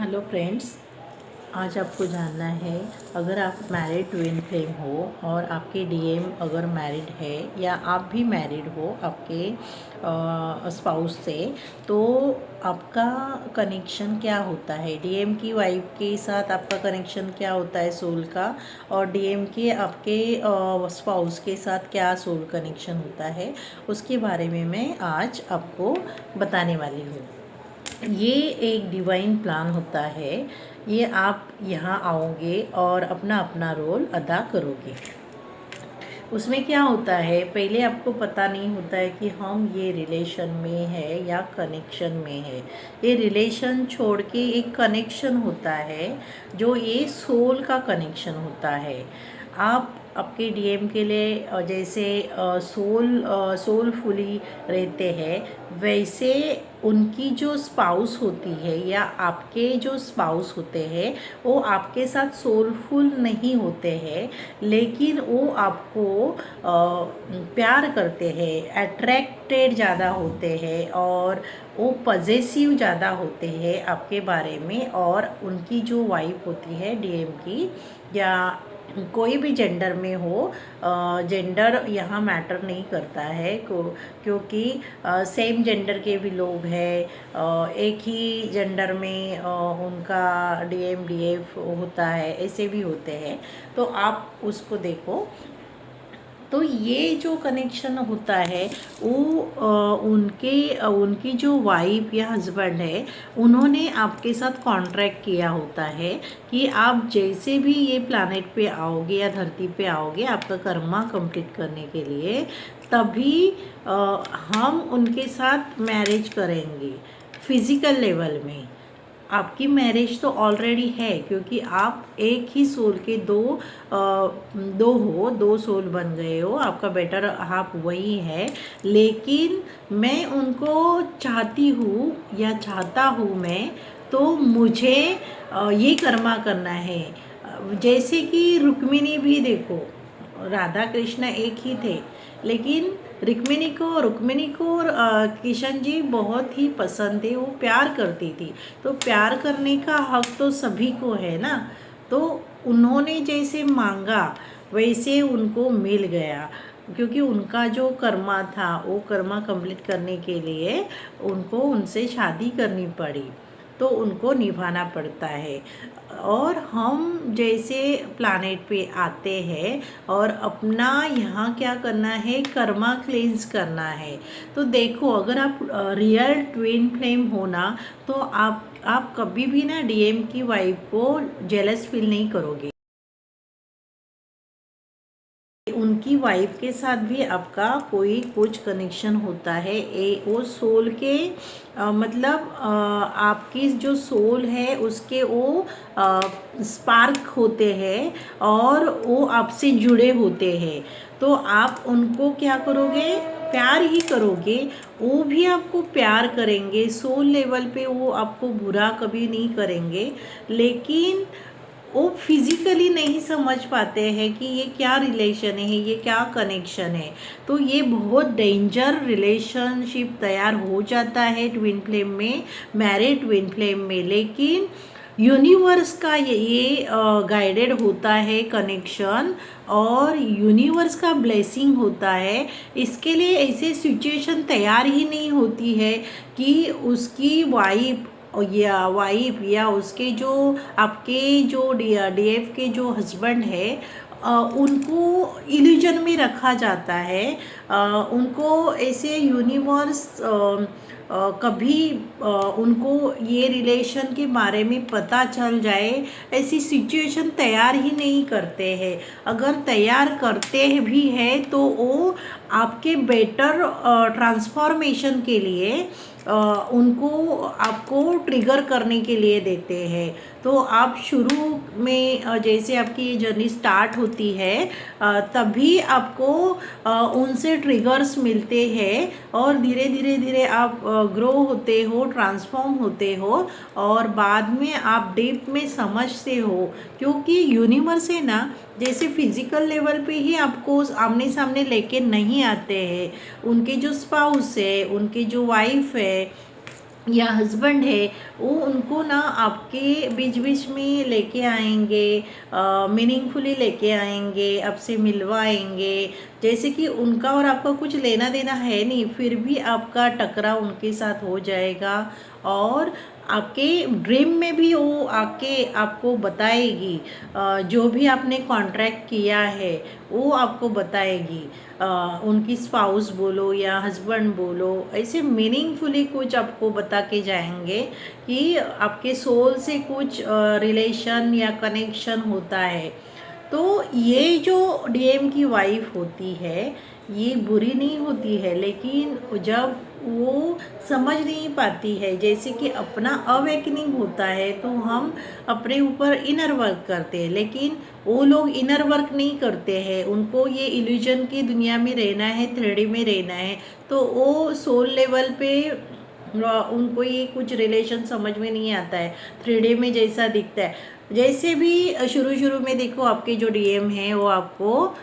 Hello friends, आज आपको जानना है अगर आप मैरिड ट्विन फ्लेम हो और आपके डीएम अगर मैरिड है या आप भी मैरिड हो आपके स्पाउस से, तो आपका कनेक्शन क्या होता है। डीएम की वाइफ के साथ आपका कनेक्शन क्या होता है सोल का, और डीएम के आपके स्पाउस के साथ क्या सोल कनेक्शन होता है, उसके बारे में मैं आज आपको बताने वाली हूँ। ये एक डिवाइन प्लान होता है। ये आप यहाँ आओगे और अपना अपना रोल अदा करोगे। उसमें क्या होता है, पहले आपको पता नहीं होता है कि हम ये रिलेशन में है या कनेक्शन में है। ये रिलेशन छोड़ के एक कनेक्शन होता है जो ये सोल का कनेक्शन होता है। आप आपके डीएम के लिए जैसे सोलफुली रहते हैं, वैसे उनकी जो स्पाउस होती है या आपके जो स्पाउस होते हैं वो आपके साथ सोलफुल नहीं होते हैं, लेकिन वो आपको प्यार करते हैं, अट्रैक्टेड ज़्यादा होते हैं और वो पजेसिव ज़्यादा होते हैं आपके बारे में। और उनकी जो वाइफ होती है डीएम की, या कोई भी जेंडर में हो, जेंडर यहाँ मैटर नहीं करता है क्योंकि सेम जेंडर के भी लोग हैं, एक ही जेंडर में उनका डीएम डीएफ होता है, ऐसे भी होते हैं। तो आप उसको देखो। तो ये जो कनेक्शन होता है वो उनकी जो वाइफ या हस्बैंड है, उन्होंने आपके साथ कॉन्ट्रैक्ट किया होता है कि आप जैसे भी ये प्लैनेट पे आओगे या धरती पे आओगे आपका कर्मा कंप्लीट करने के लिए, तभी हम उनके साथ मैरिज करेंगे फिज़िकल लेवल में। आपकी मैरिज तो ऑलरेडी है क्योंकि आप एक ही सोल के दो सोल बन गए हो, आपका बेटर हाफ वही है। लेकिन मैं उनको चाहती हूँ या चाहता हूँ मैं, तो मुझे ये कर्मा करना है। जैसे कि रुक्मिणी भी देखो, राधा कृष्ण एक ही थे, लेकिन रुक्मिणी को किशन जी बहुत ही पसंद थे, वो प्यार करती थी। तो प्यार करने का हक तो सभी को है ना। तो उन्होंने जैसे मांगा वैसे उनको मिल गया, क्योंकि उनका जो कर्मा था वो कर्मा कंप्लीट करने के लिए उनको उनसे शादी करनी पड़ी, तो उनको निभाना पड़ता है। और हम जैसे प्लानेट पे आते हैं और अपना यहाँ क्या करना है, कर्मा क्लेंस करना है। तो देखो, अगर आप रियल ट्विन फ्लेम हो ना, तो आप कभी भी ना डीएम की वाइफ को जेलस फील नहीं करोगे। उनकी वाइफ के साथ भी आपका कोई कुछ कनेक्शन होता है। वो सोल के मतलब आपकी जो सोल है उसके वो स्पार्क होते हैं और वो आपसे जुड़े होते हैं। तो आप उनको क्या करोगे, प्यार ही करोगे, वो भी आपको प्यार करेंगे। सोल लेवल पे वो आपको बुरा कभी नहीं करेंगे, लेकिन वो फिजिकली नहीं समझ पाते हैं कि ये क्या रिलेशन है, ये क्या कनेक्शन है। तो ये बहुत डेंजर रिलेशनशिप तैयार हो जाता है ट्विन फ्लेम में, मैरिड ट्विन फ्लेम में। लेकिन यूनिवर्स का ये गाइडेड होता है कनेक्शन, और यूनिवर्स का ब्लेसिंग होता है। इसके लिए ऐसे सिचुएशन तैयार ही नहीं होती है कि उसकी वाइफ या उसके जो आपके जो डीएफ के जो हस्बैंड है, उनको इल्यूजन में रखा जाता है। उनको ऐसे यूनिवर्स कभी उनको ये रिलेशन के बारे में पता चल जाए, ऐसी सिचुएशन तैयार ही नहीं करते हैं। अगर तैयार करते भी हैं तो वो आपके बेटर ट्रांसफॉर्मेशन के लिए उनको आपको ट्रिगर करने के लिए देते हैं। तो आप शुरू में जैसे आपकी ये जर्नी स्टार्ट होती है, तभी आपको उनसे ट्रिगर्स मिलते हैं और धीरे धीरे धीरे आप ग्रो होते हो, ट्रांसफॉर्म होते हो, और बाद में आप डीप में समझते हो। क्योंकि यूनिवर्स है ना, जैसे फिजिकल लेवल पे ही आपको आमने सामने लेके नहीं आते हैं। उनके जो स्पाउस है, उनके जो वाइफ है, या हस्बैंड है, वो उनको ना आपके बीच बीच में लेके आएंगे, मीनिंगफुली लेके आएंगे, आपसे मिलवाएंगे। जैसे कि उनका और आपका कुछ लेना देना है नहीं, फिर भी आपका टकराव उनके साथ हो जाएगा। और आपके ड्रीम में भी वो आके आपको बताएगी, जो भी आपने कॉन्ट्रैक्ट किया है वो आपको बताएगी। उनकी स्पाउस बोलो या हस्बैंड बोलो, ऐसे मीनिंगफुली कुछ आपको बता के जाएंगे कि आपके सोल से कुछ रिलेशन या कनेक्शन होता है। तो ये जो डीएम की वाइफ होती है, ये बुरी नहीं होती है, लेकिन जब वो समझ नहीं पाती है, जैसे कि अपना अवेकनिंग होता है तो हम अपने ऊपर इनर वर्क करते हैं, लेकिन वो लोग इनर वर्क नहीं करते हैं। उनको ये इल्यूजन की दुनिया में रहना है, थ्री में रहना है। तो वो सोल लेवल पे उनको ये कुछ रिलेशन समझ में नहीं आता है, थ्री में जैसा दिखता है। जैसे भी शुरू शुरू में देखो, आपके जो डीएम हैं वो आपको